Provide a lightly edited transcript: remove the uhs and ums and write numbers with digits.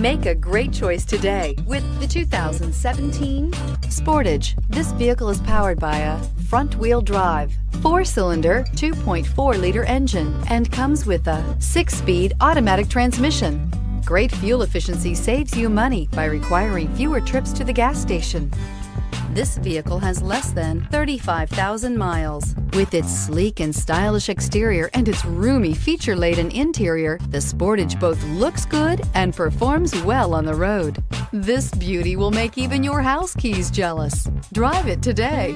Make a great choice today with the 2017 Sportage. This vehicle is powered by a front-wheel drive, 4-cylinder, 2.4-liter engine, and comes with a 6-speed automatic transmission. Great fuel efficiency saves you money by requiring fewer trips to the gas station. This vehicle has less than 35,000 miles. With its sleek and stylish exterior and its roomy feature-laden interior, the Sportage both looks good and performs well on the road. This beauty will make even your house keys jealous. Drive it today.